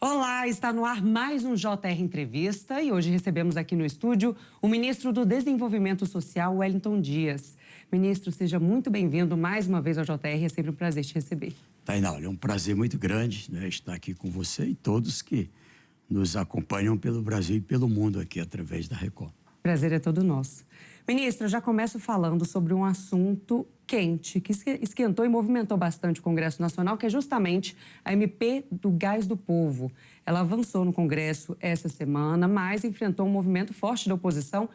Olá, está no ar mais um JR Entrevista e hoje recebemos aqui no estúdio o ministro do Desenvolvimento Social, Wellington Dias. Ministro, seja muito bem-vindo mais uma vez ao JR, é sempre um prazer te receber. Tainá, olha, é um prazer muito grande, né, estar aqui com você e todos que nos acompanham pelo Brasil e pelo mundo aqui através da Record. Prazer é todo nosso. Ministro, eu já começo falando sobre um assunto quente, que esquentou e movimentou bastante o Congresso Nacional, que é justamente a MP do Gás do Povo. Ela avançou no Congresso essa semana, mas enfrentou um movimento forte da oposição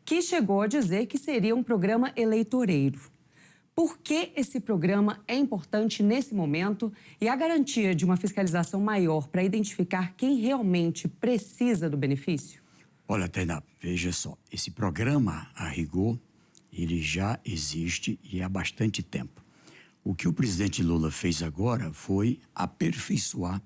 que chegou a dizer que seria um programa eleitoreiro. Por que esse programa é importante nesse momento e a garantia de uma fiscalização maior para identificar quem realmente precisa do benefício? Olha, Tainá, veja só, esse programa, a rigor, ele já existe e há bastante tempo. O que o presidente Lula fez agora foi aperfeiçoar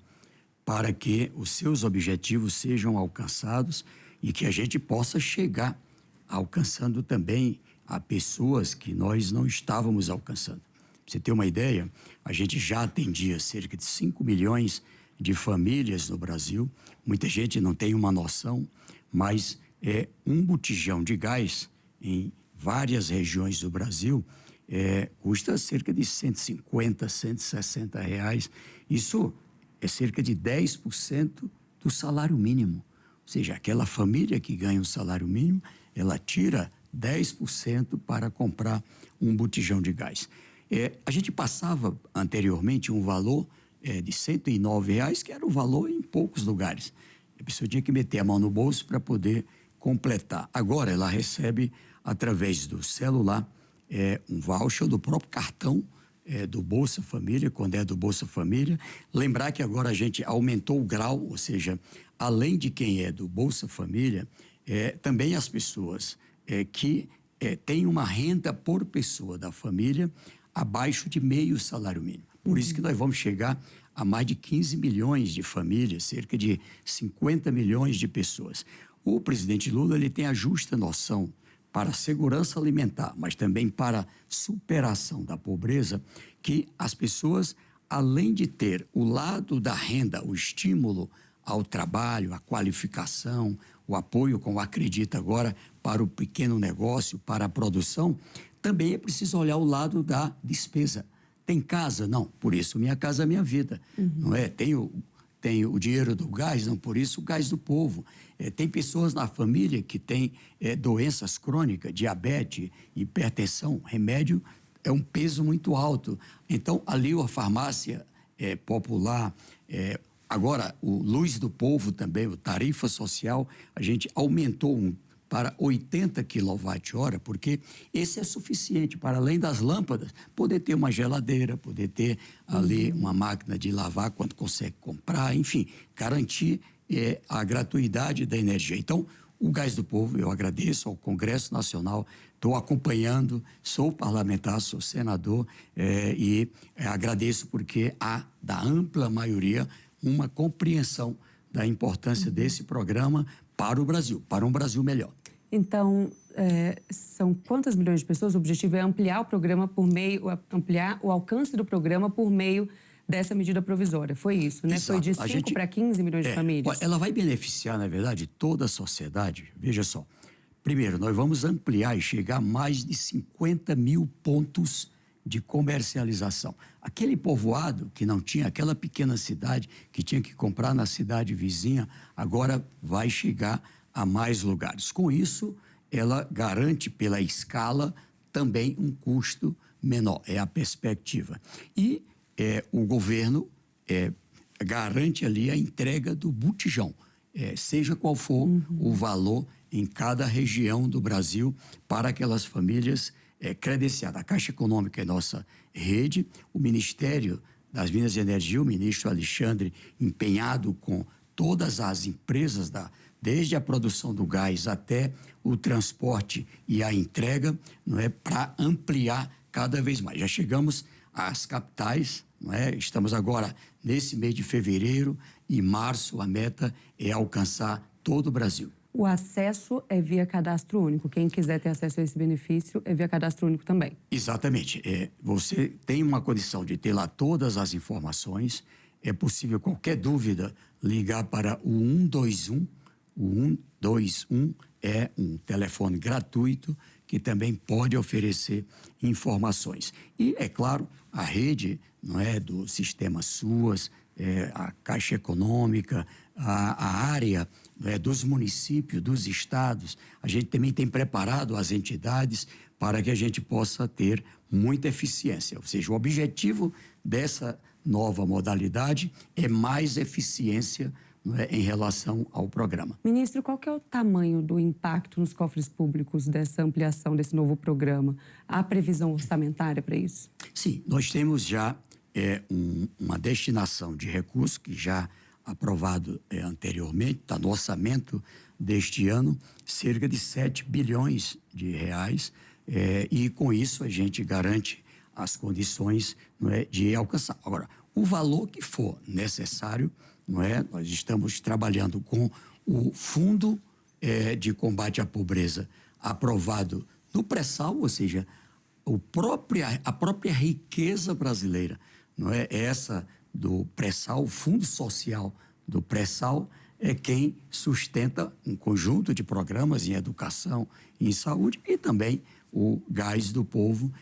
para que os seus objetivos sejam alcançados e que a gente possa chegar alcançando também a pessoas que nós não estávamos alcançando. Pra você ter uma ideia, a gente já atendia cerca de 5 milhões de famílias no Brasil. Muita gente não tem uma noção, mas um botijão de gás em várias regiões do Brasil custa cerca de 150, 160 reais. Isso é cerca de 10% do salário mínimo. Ou seja, aquela família que ganha um salário mínimo, ela tira 10% para comprar um botijão de gás. A gente passava anteriormente um valor de R$109, que era o valor em poucos lugares. A pessoa tinha que meter a mão no bolso para poder completar. Agora ela recebe, através do celular, um voucher do próprio cartão do Bolsa Família, quando é do Bolsa Família. Lembrar que agora a gente aumentou o grau, ou seja, além de quem é do Bolsa Família, também as pessoas que têm uma renda por pessoa da família abaixo de meio salário mínimo. Por isso que nós vamos chegar a mais de 15 milhões de famílias, cerca de 50 milhões de pessoas. O presidente Lula ele tem a justa noção para a segurança alimentar, mas também para a superação da pobreza, que as pessoas, além de ter o lado da renda, o estímulo ao trabalho, a qualificação, o apoio, como acredita agora, para o pequeno negócio, para a produção, também é preciso olhar o lado da despesa. Tem casa? Não, por isso Minha Casa Minha Vida, não é? Tem o dinheiro do gás? Não, por isso o gás do povo. Tem pessoas na família que têm doenças crônicas, diabetes, hipertensão, remédio é um peso muito alto. Então, ali a farmácia popular, agora o Luz do Povo também, o tarifa social, a gente aumentou para 80 kWh, porque esse é suficiente para, além das lâmpadas, poder ter uma geladeira, poder ter ali uma máquina de lavar quando consegue comprar, enfim, garantir a gratuidade da energia. Então, o Gás do Povo, eu agradeço ao Congresso Nacional, estou acompanhando, sou parlamentar, sou senador e agradeço porque há, da ampla maioria, uma compreensão da importância desse programa para o Brasil, para um Brasil melhor. Então, são quantas milhões de pessoas? O objetivo é ampliar o programa ampliar o alcance do programa por meio dessa medida provisória. Foi isso, né? Exato. Foi de 5 para 15 milhões de famílias. Ela vai beneficiar, na verdade, toda a sociedade. Veja só. Primeiro, nós vamos ampliar e chegar a mais de 50 mil pontos de comercialização. Aquele povoado que não tinha, aquela pequena cidade que tinha que comprar na cidade vizinha, agora vai chegar a mais lugares. Com isso, ela garante pela escala também um custo menor, é a perspectiva. E o governo garante ali a entrega do botijão, seja qual for o valor em cada região do Brasil para aquelas famílias credenciadas. A Caixa Econômica é nossa rede, o Ministério das Minas e Energia, o ministro Alexandre, empenhado com todas as empresas, desde a produção do gás até o transporte e a entrega, não é, para ampliar cada vez mais. Já chegamos às capitais, não é? Estamos agora nesse mês de fevereiro e março, a meta é alcançar todo o Brasil. O acesso é via cadastro único. Quem quiser ter acesso a esse benefício é via cadastro único também. Exatamente. Você tem uma condição de ter lá todas as informações, é possível, qualquer dúvida, ligar para o 121. O 121 é um telefone gratuito que também pode oferecer informações. E, é claro, a rede, não é, do sistema SUAS, a Caixa Econômica, a área, não é, dos municípios, dos estados. A gente também tem preparado as entidades para que a gente possa ter muita eficiência. Ou seja, o objetivo dessa nova modalidade é mais eficiência, não é, em relação ao programa. Ministro, qual que é o tamanho do impacto nos cofres públicos dessa ampliação desse novo programa? Há previsão orçamentária para isso? Sim, nós temos já uma destinação de recursos que já aprovado anteriormente, está no orçamento deste ano, cerca de 7 bilhões de reais, e com isso a gente garante as condições, não é, de alcançar. Agora, o valor que for necessário, não é, nós estamos trabalhando com o Fundo de Combate à Pobreza aprovado no pré-sal, ou seja, a própria riqueza brasileira, não é, essa do pré-sal, o Fundo Social do pré-sal é quem sustenta um conjunto de programas em educação e em saúde e também o Gás do Povo,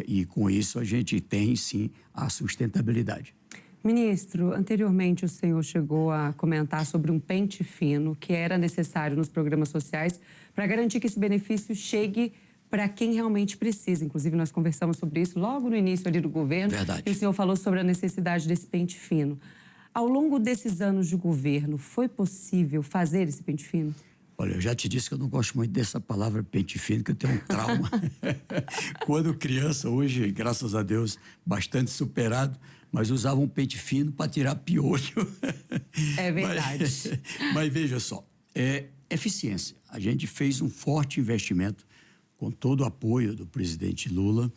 e com isso a gente tem sim a sustentabilidade. Ministro, anteriormente o senhor chegou a comentar sobre um pente fino que era necessário nos programas sociais para garantir que esse benefício chegue para quem realmente precisa. Inclusive, nós conversamos sobre isso logo no início ali do governo. Verdade. E o senhor falou sobre a necessidade desse pente fino. Ao longo desses anos de governo, foi possível fazer esse pente fino? Olha, eu já te disse que eu não gosto muito dessa palavra pente fino, que eu tenho um trauma. Quando criança, hoje, graças a Deus, bastante superado, mas usava um pente fino para tirar piolho. É verdade. Mas veja só, eficiência. A gente fez um forte investimento com todo o apoio do presidente Lula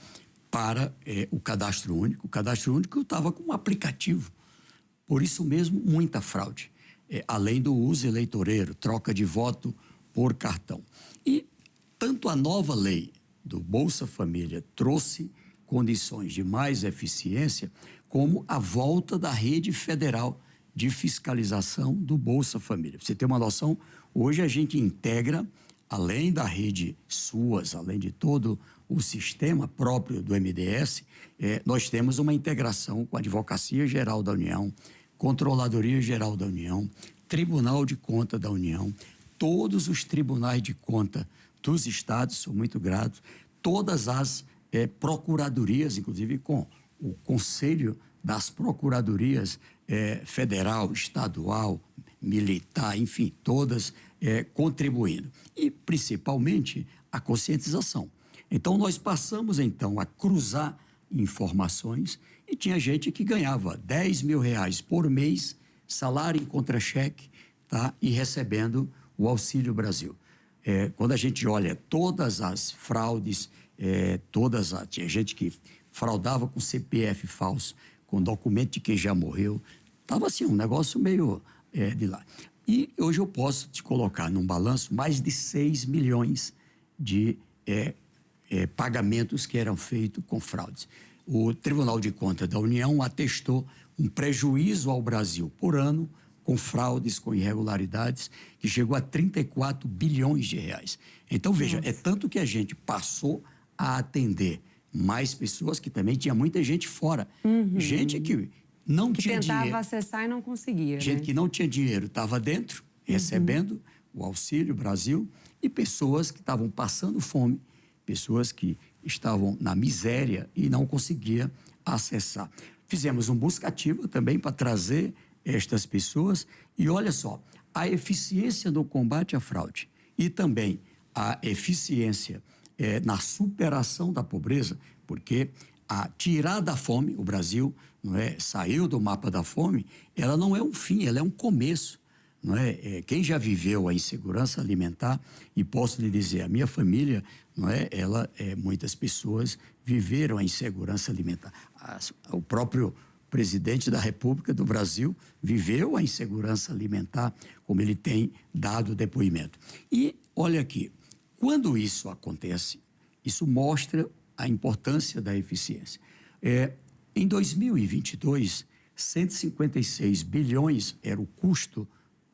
para o Cadastro Único. O Cadastro Único estava com um aplicativo. Por isso mesmo, muita fraude. Além do uso eleitoreiro, troca de voto por cartão. E tanto a nova lei do Bolsa Família trouxe condições de mais eficiência, como a volta da rede federal de fiscalização do Bolsa Família. Pra você ter uma noção, hoje a gente integra, além da rede SUAS, além de todo o sistema próprio do MDS, nós temos uma integração com a Advocacia Geral da União, Controladoria Geral da União, Tribunal de Contas da União, todos os tribunais de conta dos estados, sou muito grato, todas as procuradorias, inclusive com o Conselho das Procuradorias federal, estadual, militar, enfim, todas contribuindo. E, principalmente, a conscientização. Então, nós passamos, então, a cruzar informações e tinha gente que ganhava 10 mil reais por mês, salário em contra-cheque, tá? E recebendo o Auxílio Brasil. Quando a gente olha todas as fraudes, tinha gente que fraudava com CPF falso, com documento de quem já morreu, estava assim, um negócio meio de lá. E hoje eu posso te colocar num balanço mais de 6 milhões de pagamentos que eram feitos com fraudes. O Tribunal de Contas da União atestou um prejuízo ao Brasil por ano com fraudes, com irregularidades, que chegou a 34 bilhões de reais. Então, veja, é tanto que a gente passou a atender mais pessoas, que também tinha muita gente fora. Gente que não tinha dinheiro. Tentava acessar e não conseguia. Gente que não tinha dinheiro, estava dentro, recebendo o Auxílio Brasil, e pessoas que estavam passando fome, pessoas que estavam na miséria e não conseguia acessar. Fizemos um busca-ativa também para trazer estas pessoas e olha só, a eficiência no combate à fraude e também a eficiência na superação da pobreza, porque a tirar da fome, o Brasil saiu do mapa da fome, ela não é um fim, ela é um começo. Não é? Quem já viveu a insegurança alimentar, e posso lhe dizer, a minha família, muitas pessoas viveram a insegurança alimentar. O próprio presidente da República do Brasil viveu a insegurança alimentar, como ele tem dado depoimento. E olha aqui, quando isso acontece, isso mostra a importância da eficiência. Em 2022, 156 bilhões era o custo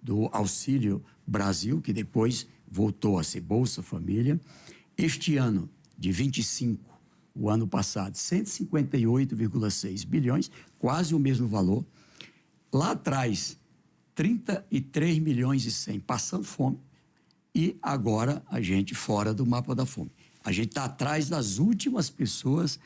do Auxílio Brasil, que depois voltou a ser Bolsa Família. Este ano, de 25, o ano passado, 158,6 bilhões, quase o mesmo valor. Lá atrás, 33 milhões e 100 passando fome. E agora a gente fora do mapa da fome. A gente está atrás das últimas pessoas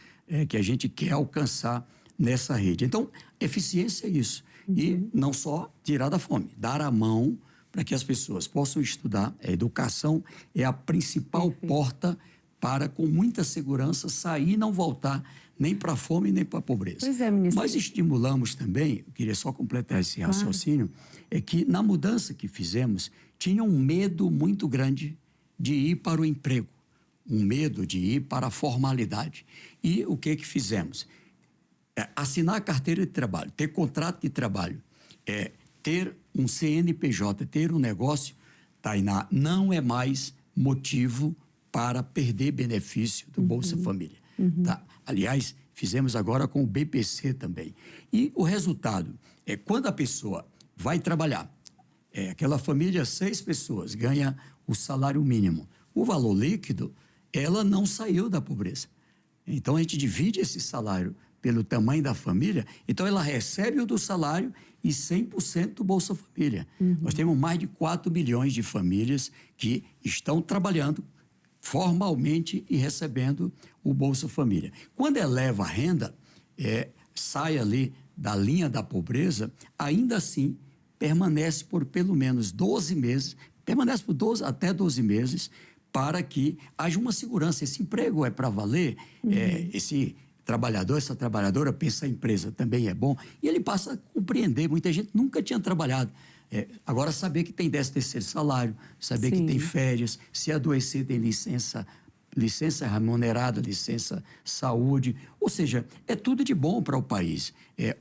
que a gente quer alcançar nessa rede. Então, eficiência é isso. E não só tirar da fome, dar a mão para que as pessoas possam estudar. A educação é a principal porta para, com muita segurança, sair e não voltar nem para a fome nem para a pobreza. Pois é, ministro. Nós estimulamos também, eu queria só completar esse raciocínio, é que na mudança que fizemos, tinha um medo muito grande de ir para o emprego, um medo de ir para a formalidade. E o que fizemos? Assinar a carteira de trabalho, ter contrato de trabalho, ter um CNPJ, ter um negócio, Tainá, não é mais motivo para perder benefício do Bolsa Família. Tá? Aliás, fizemos agora com o BPC também. E o resultado é quando a pessoa vai trabalhar, aquela família, 6 pessoas, ganha o salário mínimo. O valor líquido, ela não saiu da pobreza. Então, a gente divide esse salário pelo tamanho da família, então ela recebe o do salário e 100% do Bolsa Família. Nós temos mais de 4 milhões de famílias que estão trabalhando formalmente e recebendo o Bolsa Família. Quando eleva a renda, sai ali da linha da pobreza, ainda assim permanece por pelo menos 12 meses, permanece por até 12 meses, para que haja uma segurança. Esse emprego é para valer, esse trabalhador, essa trabalhadora pensa a empresa também é bom, e ele passa a compreender. Muita gente nunca tinha trabalhado. Agora, saber que tem 13º salário, saber que tem férias, se adoecer tem licença remunerada, licença saúde, ou seja, é tudo de bom para o país.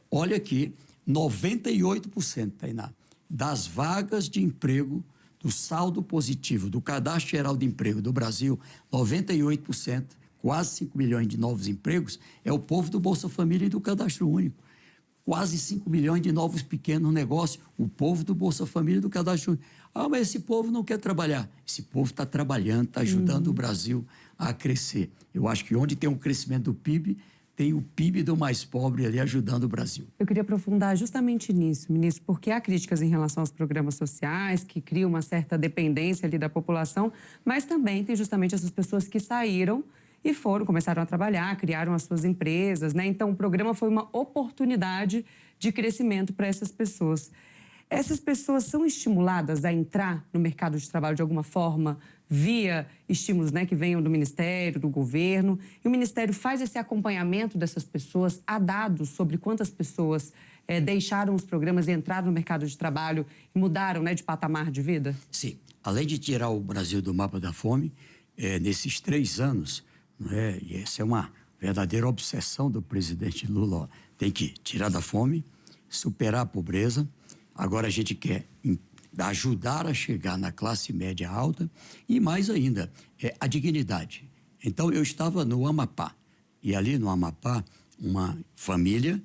Olha que 98%, Tainá, das vagas de emprego, do saldo positivo, do Cadastro Geral de Emprego do Brasil, 98%, quase 5 milhões de novos empregos, é o povo do Bolsa Família e do Cadastro Único. Quase 5 milhões de novos pequenos negócios, o povo do Bolsa Família e do Cadastro Único. Mas esse povo não quer trabalhar. Esse povo está trabalhando, está ajudando o Brasil a crescer. Eu acho que onde tem um crescimento do PIB, tem o PIB do mais pobre ali ajudando o Brasil. Eu queria aprofundar justamente nisso, ministro, porque há críticas em relação aos programas sociais, que criam uma certa dependência ali da população, mas também tem justamente essas pessoas que saíram e começaram a trabalhar, criaram as suas empresas, né? Então, o programa foi uma oportunidade de crescimento para essas pessoas. Essas pessoas são estimuladas a entrar no mercado de trabalho de alguma forma, via estímulos, né, que venham do Ministério, do governo, e o Ministério faz esse acompanhamento dessas pessoas, há dados sobre quantas pessoas deixaram os programas e entraram no mercado de trabalho e mudaram, né, de patamar de vida? Sim. Além de tirar o Brasil do mapa da fome, nesses 3 anos, e essa é uma verdadeira obsessão do presidente Lula, ó, tem que tirar da fome, superar a pobreza. Agora a gente quer ajudar a chegar na classe média alta e, mais ainda, a dignidade. Então, eu estava no Amapá, e ali no Amapá, uma família,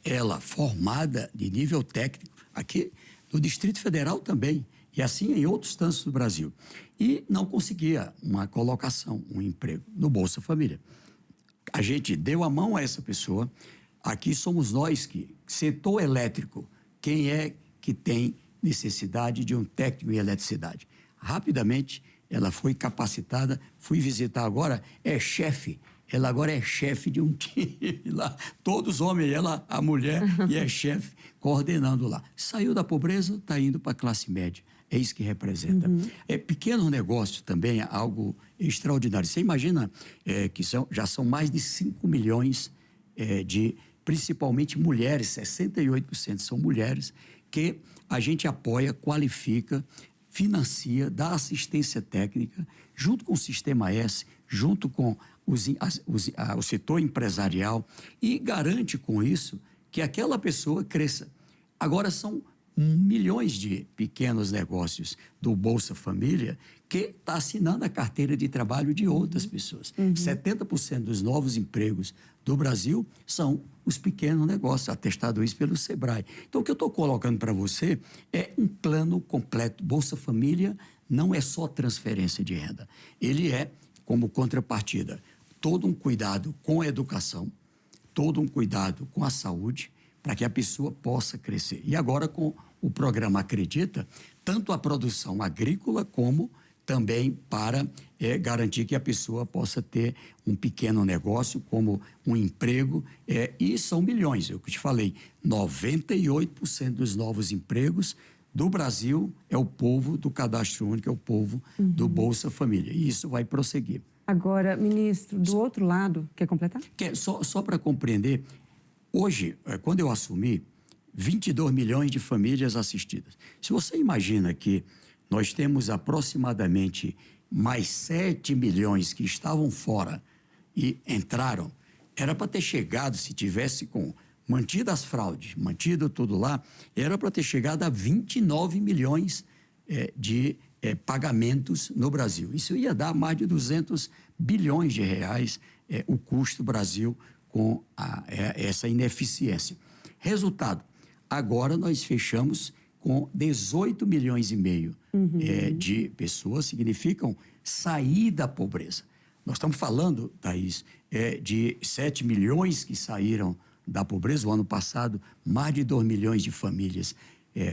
ela formada de nível técnico, aqui no Distrito Federal também, e assim em outros tantos do Brasil, e não conseguia uma colocação, um emprego no Bolsa Família. A gente deu a mão a essa pessoa. Aqui somos nós que, setor elétrico, quem é que tem necessidade de um técnico em eletricidade? Rapidamente, ela foi capacitada, fui visitar agora, ela agora é chefe de um time lá, todos homens, ela, a mulher, e é chefe, coordenando lá. Saiu da pobreza, está indo para a classe média, é isso que representa. Pequeno negócio também é algo extraordinário. Você imagina que já são mais de 5 milhões de, principalmente mulheres, 68% são mulheres, que a gente apoia, qualifica, financia, dá assistência técnica, junto com o Sistema S, junto com o setor empresarial, e garante com isso que aquela pessoa cresça. Agora, são milhões de pequenos negócios do Bolsa Família que está assinando a carteira de trabalho de outras pessoas. 70% dos novos empregos do Brasil são os pequenos negócios, atestado isso pelo Sebrae. Então, o que eu estou colocando para você é um plano completo. Bolsa Família não é só transferência de renda. Ele é, como contrapartida, todo um cuidado com a educação, todo um cuidado com a saúde, para que a pessoa possa crescer. E agora, com o programa Acredita, tanto a produção agrícola como também para garantir que a pessoa possa ter um pequeno negócio, como um emprego, e são milhões. Eu te falei, 98% dos novos empregos do Brasil é o povo do Cadastro Único, é o povo do Bolsa Família. E isso vai prosseguir. Agora, ministro, do outro lado, quer completar? Só para compreender, hoje, quando eu assumi, 22 milhões de famílias assistidas. Se você imagina que nós temos aproximadamente mais 7 milhões que estavam fora e entraram, era para ter chegado, se tivesse mantido as fraudes, mantido tudo lá, era para ter chegado a 29 milhões de pagamentos no Brasil. Isso ia dar mais de 200 bilhões de reais o custo do Brasil com essa ineficiência. Resultado, agora nós fechamos com 18 milhões e meio de pessoas, significam sair da pobreza. Nós estamos falando, Thaís, de 7 milhões que saíram da pobreza. O ano passado, mais de 2 milhões de famílias,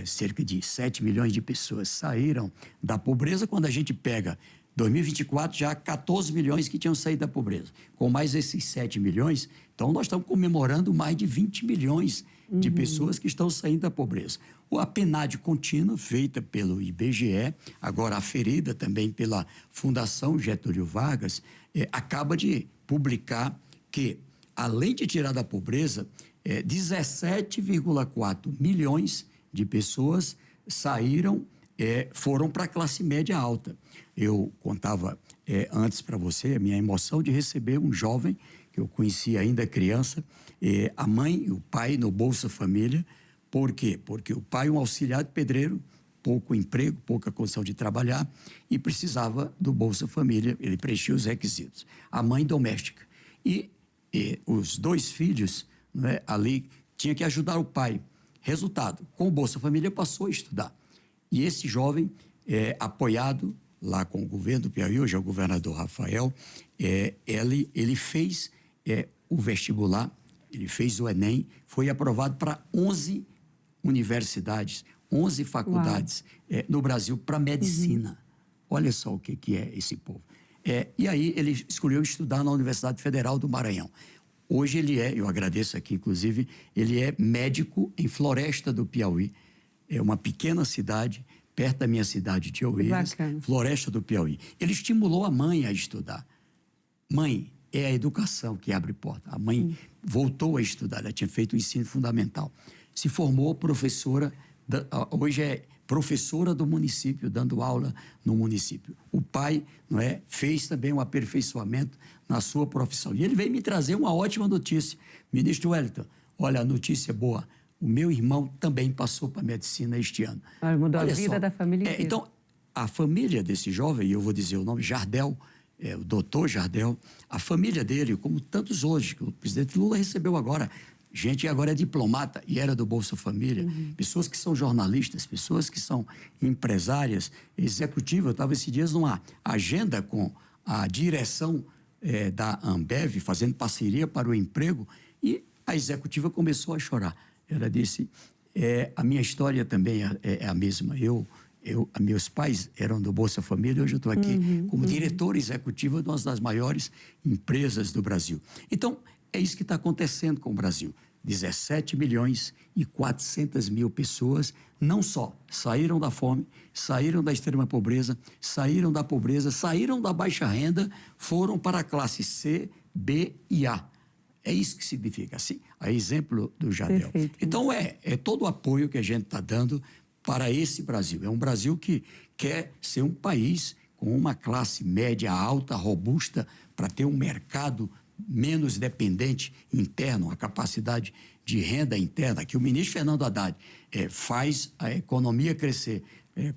cerca de 7 milhões de pessoas saíram da pobreza. Quando a gente pega 2024, já 14 milhões que tinham saído da pobreza. Com mais esses 7 milhões, então nós estamos comemorando mais de 20 milhões de pessoas que estão saindo da pobreza. A PNAD contínua, feita pelo IBGE, agora aferida também pela Fundação Getúlio Vargas, acaba de publicar que, além de tirar da pobreza, 17,4 milhões de pessoas foram para a classe média alta. Eu contava antes para você a minha emoção de receber um jovem que eu conhecia ainda criança, a mãe e o pai no Bolsa Família. Por quê? Porque o pai, um auxiliar de pedreiro, pouco emprego, pouca condição de trabalhar e precisava do Bolsa Família, ele preenchia os requisitos. A mãe doméstica. E os 2 filhos, ali tinha que ajudar o pai. Resultado, com o Bolsa Família passou a estudar. E esse jovem, apoiado lá com o governo do Piauí, hoje é o governador Rafael, ele fez o vestibular, ele fez o Enem, foi aprovado para 11 universidades, 11 faculdades no Brasil para medicina. Olha só o que é esse povo. E aí ele escolheu estudar na Universidade Federal do Maranhão. Hoje eu agradeço aqui, inclusive, ele é médico em Floresta do Piauí. É uma pequena cidade, perto da minha cidade de Oeiras, Floresta do Piauí. Ele estimulou a mãe a estudar. Mãe, é a educação que abre porta. A mãe voltou a estudar, ela tinha feito o ensino fundamental. Se formou professora, hoje é professora do município, dando aula no município. O pai fez também um aperfeiçoamento na sua profissão. E ele veio me trazer uma ótima notícia. Ministro Wellington, olha, a notícia boa. O meu irmão também passou para a medicina este ano. Mudou a vida da família inteira. Então, a família desse jovem, e eu vou dizer o nome, Jardel, o doutor Jardel, a família dele, como tantos hoje, que o presidente Lula recebeu agora, gente agora é diplomata e era do Bolsa Família, pessoas que são jornalistas, pessoas que são empresárias, executivas. Eu estava esses dias numa agenda com a direção da Ambev, fazendo parceria para o emprego, e a executiva começou a chorar. Ela disse, a minha história também é a mesma. Meus pais eram do Bolsa Família, hoje eu estou aqui como diretora executiva de uma das maiores empresas do Brasil. Então, é isso que está acontecendo com o Brasil. 17 milhões e 400 mil pessoas não só saíram da fome, saíram da extrema pobreza, saíram da pobreza, saíram da baixa renda, foram para a classe C, B e A. É isso que significa, assim, a exemplo do Jardel. Perfeito. Então, é todo o apoio que a gente está dando para esse Brasil. É um Brasil que quer ser um país com uma classe média alta, robusta, para ter um mercado menos dependente interno, a capacidade de renda interna, que o ministro Fernando Haddad faz a economia crescer,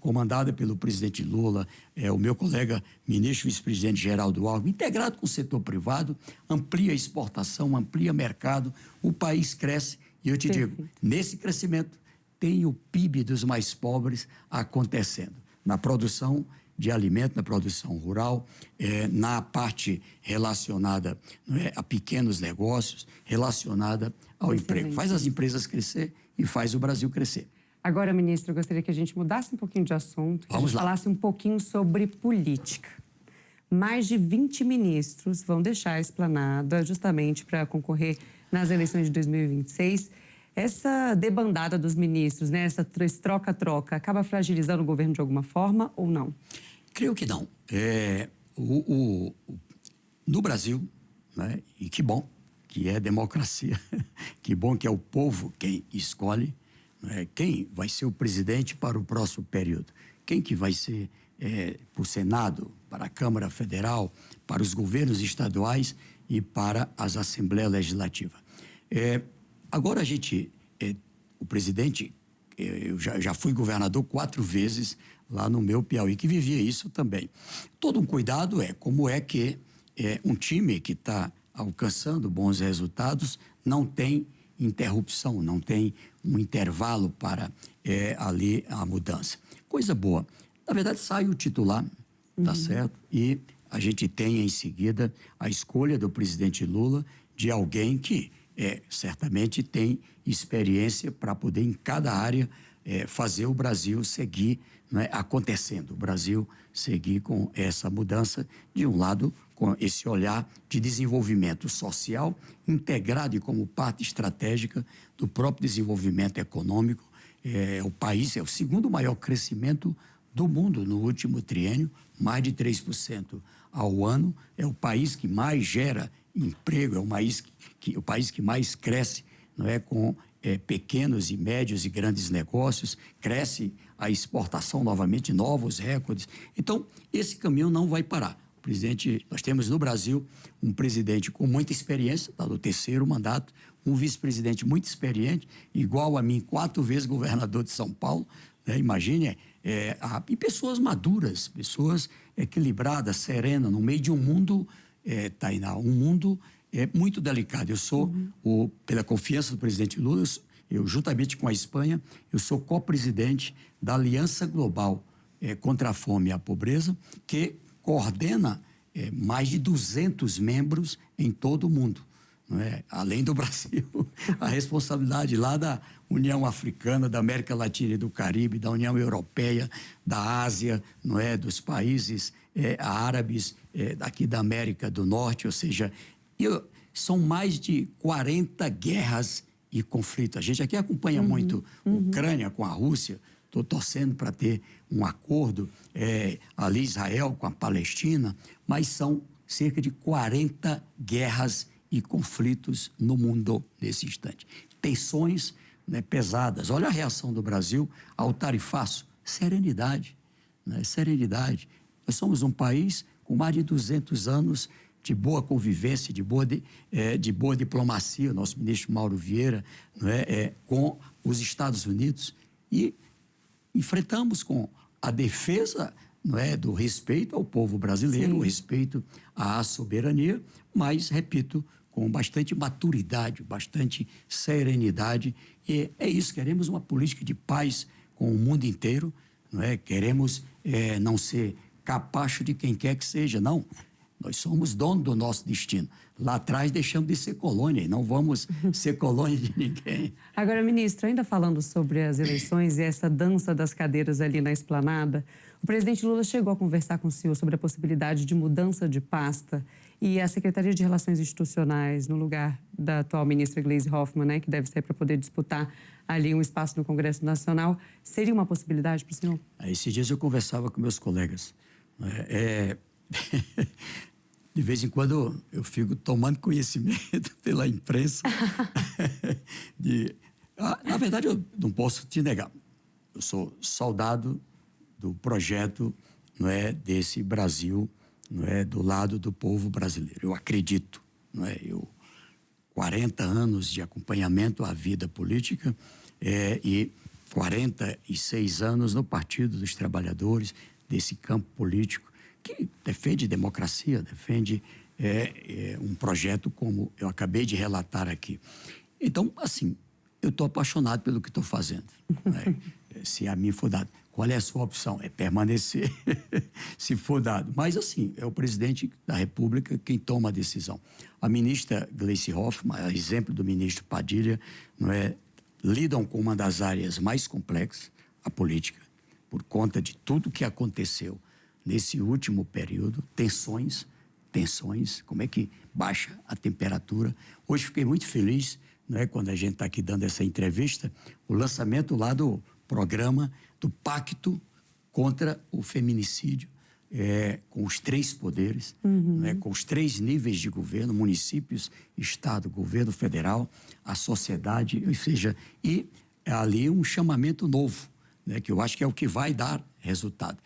comandada pelo presidente Lula, o meu colega ministro vice-presidente Geraldo Alckmin, integrado com o setor privado, amplia a exportação, amplia mercado, o país cresce. E eu te digo, nesse crescimento tem o PIB dos mais pobres acontecendo, na produção de alimento, na produção rural, na parte relacionada a pequenos negócios, relacionada ao emprego. Faz as empresas crescer e faz o Brasil crescer. Agora, ministro, eu gostaria que a gente mudasse um pouquinho de assunto, que a gente falasse um pouquinho sobre política. Mais de 20 ministros vão deixar a esplanada justamente para concorrer nas eleições de 2026. Essa debandada dos ministros, né, esse troca-troca, acaba fragilizando o governo de alguma forma ou não? Creio que não. No Brasil, né, e que bom que é democracia, que bom que é o povo quem escolhe, quem vai ser o presidente para o próximo período, quem que vai ser para o Senado, para a Câmara Federal, para os governos estaduais e para as Assembleias Legislativas. Agora o presidente, eu já fui governador 4 vezes lá no meu Piauí, que vivia isso também. Todo um cuidado como é que um time que está alcançando bons resultados não tem interrupção, não tem um intervalo para ali a mudança. Coisa boa. Na verdade, sai o titular, tá certo? E a gente tem em seguida a escolha do presidente Lula de alguém que certamente tem experiência para poder, em cada área, fazer o Brasil seguir acontecendo, o Brasil seguir com essa mudança, de um lado, com esse olhar de desenvolvimento social, integrado e como parte estratégica do próprio desenvolvimento econômico. O país é o segundo maior crescimento do mundo no último triênio, mais de 3% ao ano. É o país que mais gera emprego, é o país que mais cresce, com pequenos e médios e grandes negócios, cresce a exportação novamente, novos recordes. Então, esse caminho não vai parar. Nós temos no Brasil um presidente com muita experiência, está no 3º mandato, um vice-presidente muito experiente, igual a mim, 4 vezes governador de São Paulo, imagine, e pessoas maduras, pessoas equilibradas, serenas, no meio de um mundo, Tainá, um mundo muito delicado. Eu sou, pela confiança do presidente Lula, eu juntamente com a Espanha, eu sou co-presidente da Aliança Global contra a Fome e a Pobreza, que coordena mais de 200 membros em todo o mundo. Além do Brasil, a responsabilidade lá da União Africana, da América Latina e do Caribe, da União Europeia, da Ásia, dos países árabes, daqui da América do Norte, ou seja, são mais de 40 guerras e conflitos. A gente aqui acompanha muito a Ucrânia com a Rússia. Estou torcendo para ter um acordo ali Israel com a Palestina, mas são cerca de 40 guerras e conflitos no mundo nesse instante. Tensões pesadas. Olha a reação do Brasil ao tarifaço. Serenidade, serenidade. Nós somos um país com mais de 200 anos de boa convivência, de boa diplomacia. O nosso ministro Mauro Vieira com os Estados Unidos, e enfrentamos com a defesa do respeito ao povo brasileiro, o respeito à soberania, mas, repito, com bastante maturidade, bastante serenidade. E é isso, queremos uma política de paz com o mundo inteiro, queremos não ser capacho de quem quer que seja, não. Nós somos donos do nosso destino. Lá atrás deixamos de ser colônia e não vamos ser colônia de ninguém. Agora, ministro, ainda falando sobre as eleições e essa dança das cadeiras ali na esplanada, o presidente Lula chegou a conversar com o senhor sobre a possibilidade de mudança de pasta e a Secretaria de Relações Institucionais, no lugar da atual ministra Gleisi Hoffmann, que deve sair para poder disputar ali um espaço no Congresso Nacional, seria uma possibilidade para o senhor? Esses dias eu conversava com meus colegas. De vez em quando eu fico tomando conhecimento pela imprensa. Na verdade, eu não posso te negar. Eu sou soldado do projeto desse Brasil, do lado do povo brasileiro. Eu acredito. Eu 40 anos de acompanhamento à vida política e 46 anos no Partido dos Trabalhadores, desse campo político, que defende democracia, defende um projeto como eu acabei de relatar aqui. Então, assim, eu estou apaixonado pelo que estou fazendo. Né? Se a mim for dado. Qual é a sua opção? É permanecer, se for dado. Mas, assim, é o presidente da República quem toma a decisão. A ministra Gleisi Hoffmann, a exemplo do ministro Padilha, não é, lidam com uma das áreas mais complexas, a política, por conta de tudo que aconteceu nesse último período, tensões, como é que baixa a temperatura. Hoje fiquei muito feliz, né, quando a gente está aqui dando essa entrevista, o lançamento lá do programa do Pacto contra o Feminicídio, com os 3 poderes, né, com os 3 níveis de governo, municípios, Estado, governo federal, a sociedade, ou seja, e ali um chamamento novo, né, que eu acho que é o que vai dar resultado.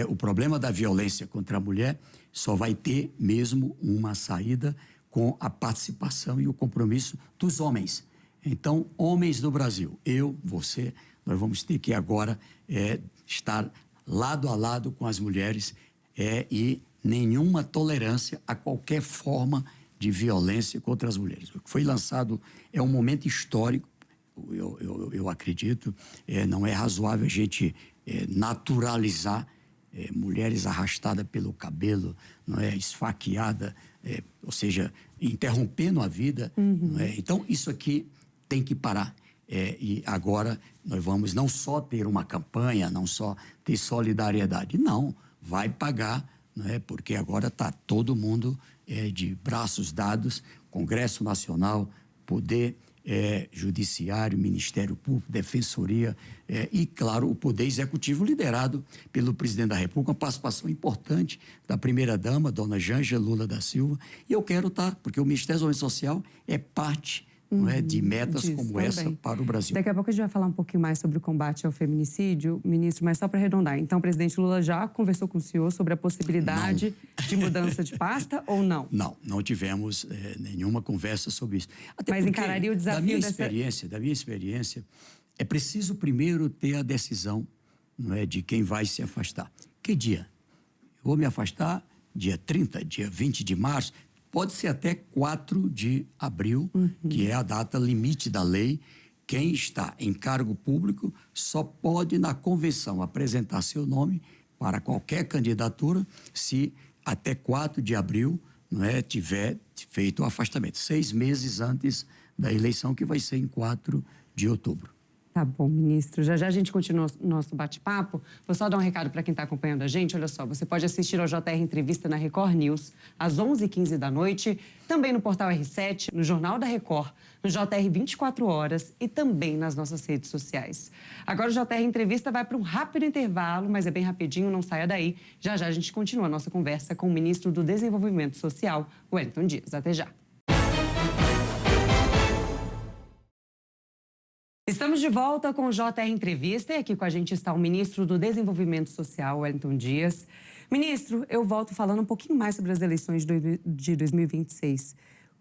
O problema da violência contra a mulher só vai ter mesmo uma saída com a participação e o compromisso dos homens. Então, homens do Brasil, eu, você, nós vamos ter que agora estar lado a lado com as mulheres e nenhuma tolerância a qualquer forma de violência contra as mulheres. O que foi lançado é um momento histórico, eu acredito, não é razoável a gente naturalizar mulheres arrastadas pelo cabelo, não é, esfaqueada, ou seja, interrompendo a vida. Não é? Então, isso aqui tem que parar. E agora nós vamos não só ter uma campanha, não só ter solidariedade, não, vai pagar, não é? Porque agora está todo mundo de braços dados, Congresso Nacional, Poder Judiciário, Ministério Público, Defensoria e, claro, o Poder Executivo liderado pelo Presidente da República, uma participação importante da primeira-dama, dona Janja Lula da Silva, e eu quero estar, porque o Ministério do Desenvolvimento Social é parte não é, de metas como também essa para o Brasil. Daqui a pouco a gente vai falar um pouquinho mais sobre o combate ao feminicídio, ministro, mas só para arredondar. Então, o presidente Lula já conversou com o senhor sobre a possibilidade de mudança de pasta ou não? Não tivemos nenhuma conversa sobre isso. Até mas encararia o desafio da minha experiência, é preciso primeiro ter a decisão, não é, de quem vai se afastar. Que dia? Eu vou me afastar dia 30, dia 20 de março, pode ser até 4 de abril, que é a data limite da lei. Quem está em cargo público só pode, na convenção, apresentar seu nome para qualquer candidatura se até 4 de abril não é, tiver feito o afastamento. 6 meses antes da eleição, que vai ser em 4 de outubro. Tá bom, ministro. Já já a gente continua o nosso bate-papo. Vou só dar um recado para quem está acompanhando a gente. Olha só, você pode assistir ao JR Entrevista na Record News às 11h15 da noite, também no Portal R7, no Jornal da Record, no JR 24 Horas e também nas nossas redes sociais. Agora o JR Entrevista vai para um rápido intervalo, mas é bem rapidinho, não saia daí. Já já a gente continua a nossa conversa com o ministro do Desenvolvimento Social, Wellington Dias. Até já. Estamos de volta com o JR Entrevista e aqui com a gente está o ministro do Desenvolvimento Social, Wellington Dias. Ministro, eu volto falando um pouquinho mais sobre as eleições de 2026.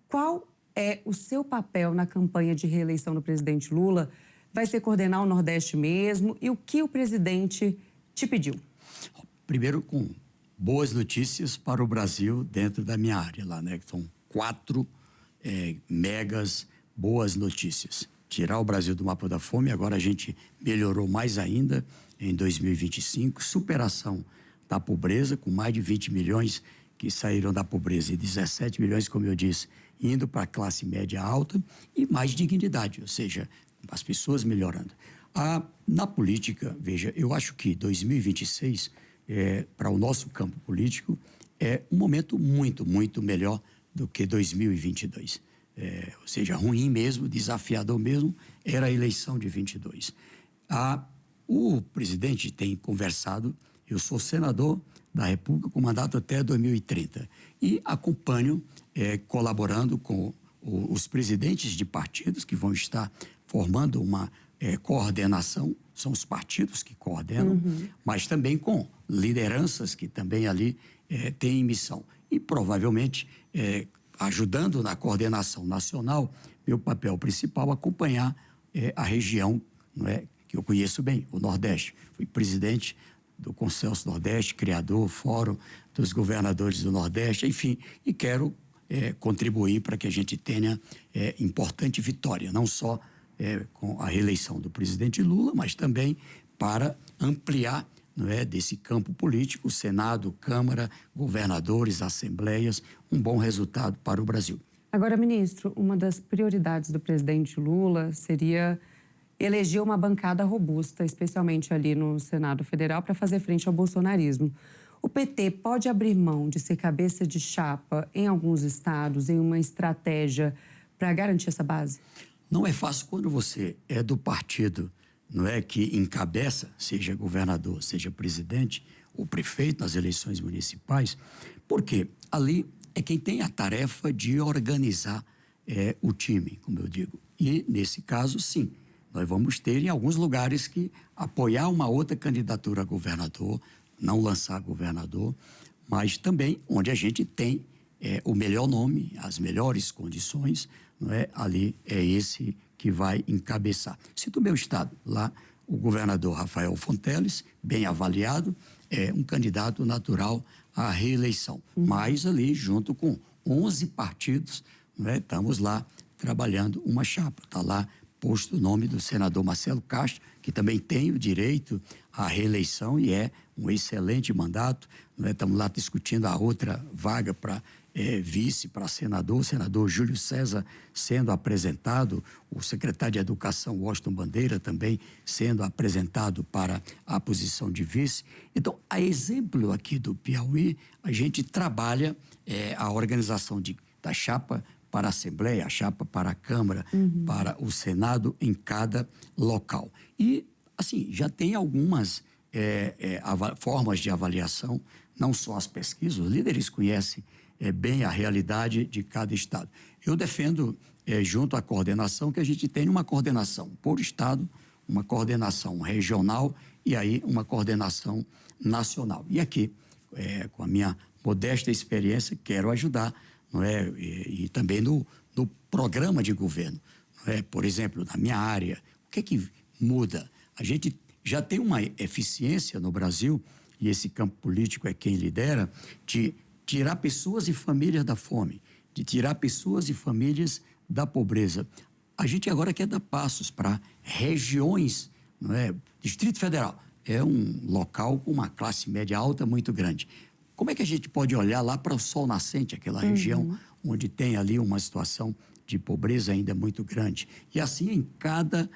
Qual é o seu papel na campanha de reeleição do presidente Lula? Vai ser coordenar o Nordeste mesmo? E o que o presidente te pediu? Primeiro, com boas notícias para o Brasil dentro da minha área lá, né? São 4 megas boas notícias. Tirar o Brasil do mapa da fome, agora a gente melhorou mais ainda em 2025, superação da pobreza, com mais de 20 milhões que saíram da pobreza e 17 milhões, como eu disse, indo para a classe média alta e mais dignidade, ou seja, as pessoas melhorando. Na política, veja, eu acho que 2026, para o nosso campo político, é um momento muito, muito melhor do que 2022. Ou seja, ruim mesmo, desafiador mesmo, era a eleição de 22. O presidente tem conversado, eu sou senador da República com mandato até 2030 e acompanho, colaborando com os presidentes de partidos que vão estar formando uma coordenação, são os partidos que coordenam, mas também com lideranças que também ali têm missão. E provavelmente ajudando na coordenação nacional, meu papel principal é acompanhar a região, não é, que eu conheço bem, o Nordeste. Fui presidente do Conselho Nordeste, criador, fórum dos governadores do Nordeste, enfim, e quero contribuir para que a gente tenha importante vitória, não só com a reeleição do presidente Lula, mas também para ampliar, não é, desse campo político, Senado, Câmara, governadores, assembleias, um bom resultado para o Brasil. Agora, ministro, uma das prioridades do presidente Lula seria eleger uma bancada robusta, especialmente ali no Senado Federal, para fazer frente ao bolsonarismo. O PT pode abrir mão de ser cabeça de chapa em alguns estados, em uma estratégia para garantir essa base? Não é fácil quando você é do partido, não é, que encabeça, seja governador, seja presidente ou prefeito nas eleições municipais, porque ali é quem tem a tarefa de organizar o time, como eu digo. E, nesse caso, sim, nós vamos ter em alguns lugares que apoiar uma outra candidatura a governador, não lançar governador, mas também onde a gente tem o melhor nome, as melhores condições, não é? Ali é esse que vai encabeçar. Cito o meu estado, lá o governador Rafael Fonteles, bem avaliado, é um candidato natural à reeleição. Mas ali, junto com 11 partidos, não é? Estamos lá trabalhando uma chapa. Está lá posto o nome do senador Marcelo Castro, que também tem o direito à reeleição e é um excelente mandato. Não é? Estamos lá discutindo a outra vaga para vice, para senador, o senador Júlio César sendo apresentado, o secretário de Educação, Washington Bandeira, também sendo apresentado para a posição de vice. Então, a exemplo aqui do Piauí, a gente trabalha a organização da chapa para a Assembleia, a chapa para a Câmara, para o Senado em cada local. E, assim, já tem algumas formas de avaliação, não só as pesquisas, os líderes conhecem bem a realidade de cada estado. Eu defendo, junto à coordenação, que a gente tenha uma coordenação por estado, uma coordenação regional e aí uma coordenação nacional. E aqui, com a minha modesta experiência, quero ajudar, não é? E também no programa de governo. Não é? Por exemplo, na minha área, o que é que muda? A gente já tem uma eficiência no Brasil, e esse campo político é quem lidera, de tirar pessoas e famílias da fome, de tirar pessoas e famílias da pobreza. A gente agora quer dar passos para regiões, não é? Distrito Federal é um local com uma classe média alta muito grande. Como é que a gente pode olhar lá para o sol nascente, aquela região onde tem ali uma situação de pobreza ainda muito grande? E assim em cada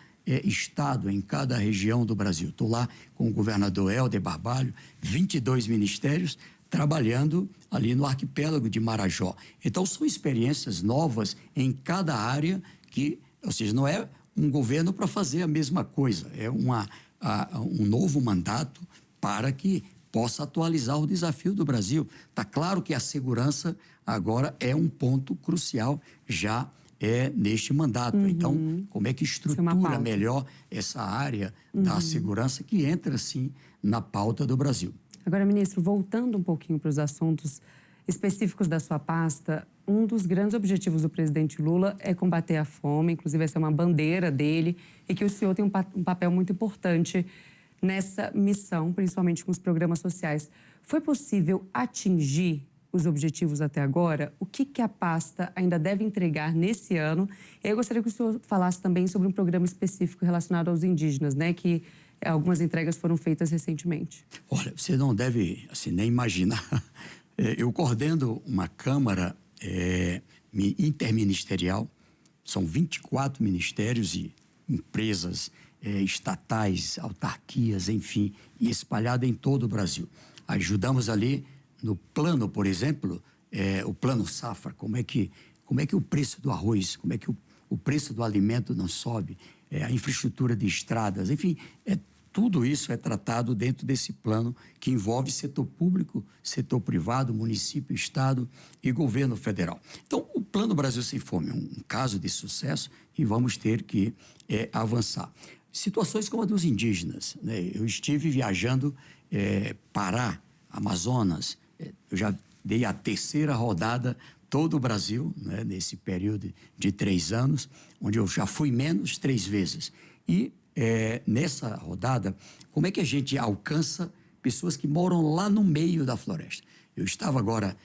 estado, em cada região do Brasil. Estou lá com o governador Helder Barbalho, 22 ministérios, trabalhando ali no arquipélago de Marajó. Então, são experiências novas em cada área que, ou seja, não é um governo para fazer a mesma coisa, é um novo mandato para que possa atualizar o desafio do Brasil. Está claro que a segurança agora é um ponto crucial já neste mandato. Então, como é que estrutura melhor essa área da segurança que entra, sim, na pauta do Brasil? Agora, ministro, voltando um pouquinho para os assuntos específicos da sua pasta, um dos grandes objetivos do presidente Lula é combater a fome, inclusive essa é uma bandeira dele, e que o senhor tem um papel muito importante nessa missão, principalmente com os programas sociais. Foi possível atingir os objetivos até agora? O que a pasta ainda deve entregar nesse ano? Eu gostaria que o senhor falasse também sobre um programa específico relacionado aos indígenas, né, que algumas entregas foram feitas recentemente. Olha, você não deve assim, nem imaginar. Eu coordeno uma Câmara interministerial, são 24 ministérios e empresas estatais, autarquias, enfim, e espalhada em todo o Brasil. Ajudamos ali no plano, por exemplo, o plano safra, como é que o preço do arroz, como é que o preço do alimento não sobe, a infraestrutura de estradas, enfim, tudo isso é tratado dentro desse plano que envolve setor público, setor privado, município, estado e governo federal. Então, o Plano Brasil Sem Fome é um caso de sucesso e vamos ter que avançar. Situações como a dos indígenas, né? Eu estive viajando Pará, Amazonas, eu já dei a terceira rodada todo o Brasil, né, nesse período de 3 anos, onde eu já fui menos 3 vezes. E nessa rodada, como é que a gente alcança pessoas que moram lá no meio da floresta? Eu estava agora,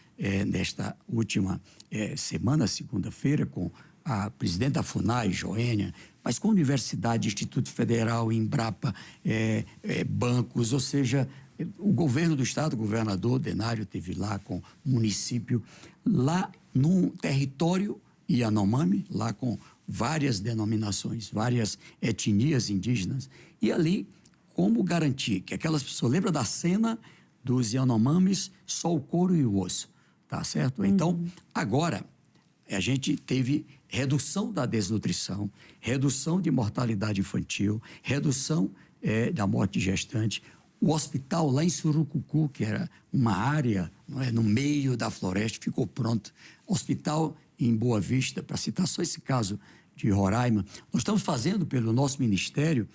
nesta última semana, segunda-feira, com a presidente da FUNAI, Joênia, mas com a Universidade, Instituto Federal, Embrapa, bancos, ou seja, o governo do estado, o governador Denário esteve lá com o município, lá num território Yanomami, lá com várias denominações, várias etnias indígenas, e ali como garantir que aquelas pessoas... Lembra da cena dos Yanomamis, só o couro e o osso, tá certo? Então, agora, a gente teve redução da desnutrição, redução de mortalidade infantil, redução da morte de gestante. O hospital lá em Surucucu, que era uma área no meio da floresta, ficou pronto. Hospital em Boa Vista, para citar só esse caso de Roraima. Nós estamos fazendo, pelo nosso ministério,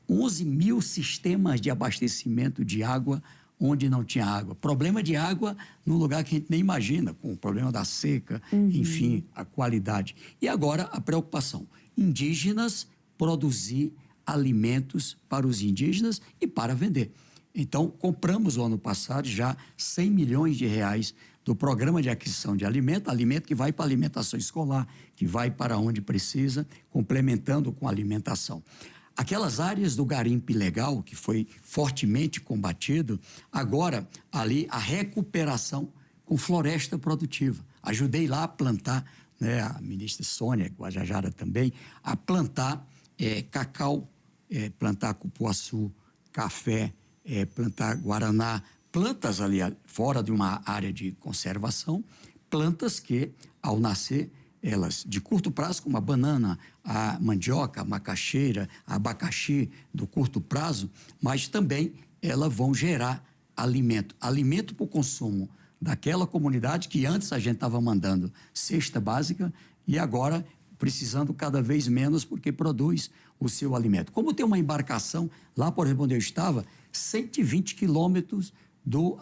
11 mil sistemas de abastecimento de água onde não tinha água. Problema de água num lugar que a gente nem imagina, com o problema da seca, enfim, a qualidade. E agora a preocupação. Indígenas produzir alimentos para os indígenas e para vender. Então, compramos o ano passado já 100 milhões de reais do programa de aquisição de alimento, alimento que vai para a alimentação escolar, que vai para onde precisa, complementando com a alimentação. Aquelas áreas do garimpo ilegal, que foi fortemente combatido, agora ali a recuperação com floresta produtiva. Ajudei lá a plantar, né, a ministra Sônia Guajajara também, a plantar cacau, plantar cupuaçu, café, plantar guaraná, plantas ali fora de uma área de conservação, plantas que, ao nascer, elas de curto prazo, como a banana, a mandioca, a macaxeira, a abacaxi do curto prazo, mas também elas vão gerar alimento. Alimento para o consumo daquela comunidade que antes a gente estava mandando cesta básica e agora precisando cada vez menos porque produz o seu alimento. Como tem uma embarcação, lá por exemplo onde eu estava, 120 quilômetros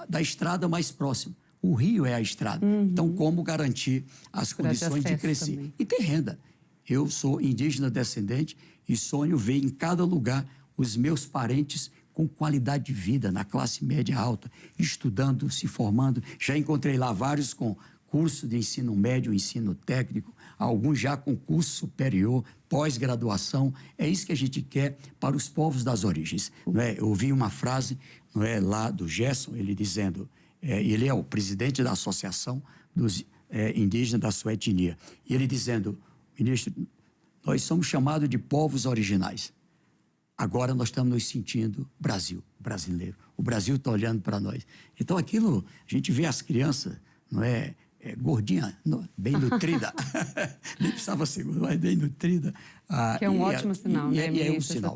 da estrada mais próxima. O rio é a estrada. Então, como garantir as condições de crescer? Também. E tem renda. Eu sou indígena descendente e sonho ver em cada lugar os meus parentes com qualidade de vida, na classe média alta, estudando, se formando. Já encontrei lá vários com curso de ensino médio, ensino técnico, alguns já com curso superior, pós-graduação. É isso que a gente quer para os povos das origens. Não é? Eu ouvi uma frase, não é, lá do Gerson, ele dizendo... ele é o presidente da Associação dos Indígenas da sua etnia. E ele dizendo, ministro, nós somos chamados de povos originais. Agora nós estamos nos sentindo brasileiro. O Brasil está olhando para nós. Então aquilo, a gente vê as crianças, não é? Gordinha, bem nutrida. Nem precisava ser gorda, mas bem nutrida. Que é um ótimo sinal, né? E é um sinal.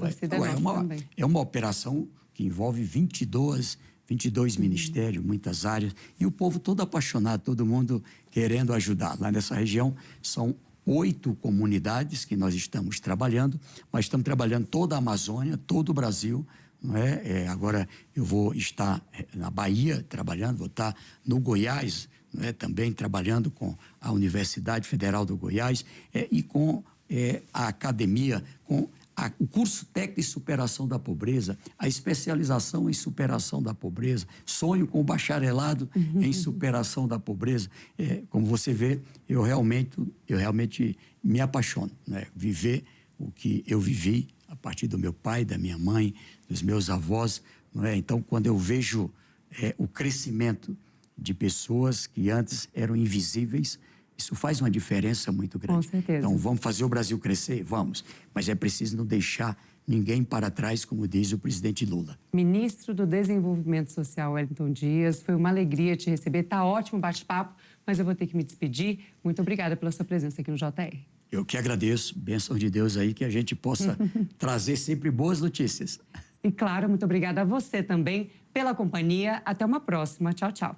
É uma operação que envolve 22 ministérios, muitas áreas, e o povo todo apaixonado, todo mundo querendo ajudar. Lá nessa região são 8 comunidades que nós estamos trabalhando, mas estamos trabalhando toda a Amazônia, todo o Brasil, não é? Agora eu vou estar na Bahia trabalhando, vou estar no Goiás, não é? Também trabalhando com a Universidade Federal do Goiás e com a academia, com o curso técnico de superação da pobreza, a especialização em superação da pobreza, sonho com o bacharelado em superação da pobreza. Como você vê, eu realmente me apaixono, né? Viver o que eu vivi a partir do meu pai, da minha mãe, dos meus avós, não é? Então, quando eu vejo o crescimento de pessoas que antes eram invisíveis, isso faz uma diferença muito grande. Com certeza. Então, vamos fazer o Brasil crescer? Vamos. Mas é preciso não deixar ninguém para trás, como diz o presidente Lula. Ministro do Desenvolvimento Social, Wellington Dias, foi uma alegria te receber. Tá ótimo o bate-papo, mas eu vou ter que me despedir. Muito obrigada pela sua presença aqui no JR. Eu que agradeço. Bênção de Deus aí, que a gente possa trazer sempre boas notícias. E claro, muito obrigada a você também pela companhia. Até uma próxima. Tchau, tchau.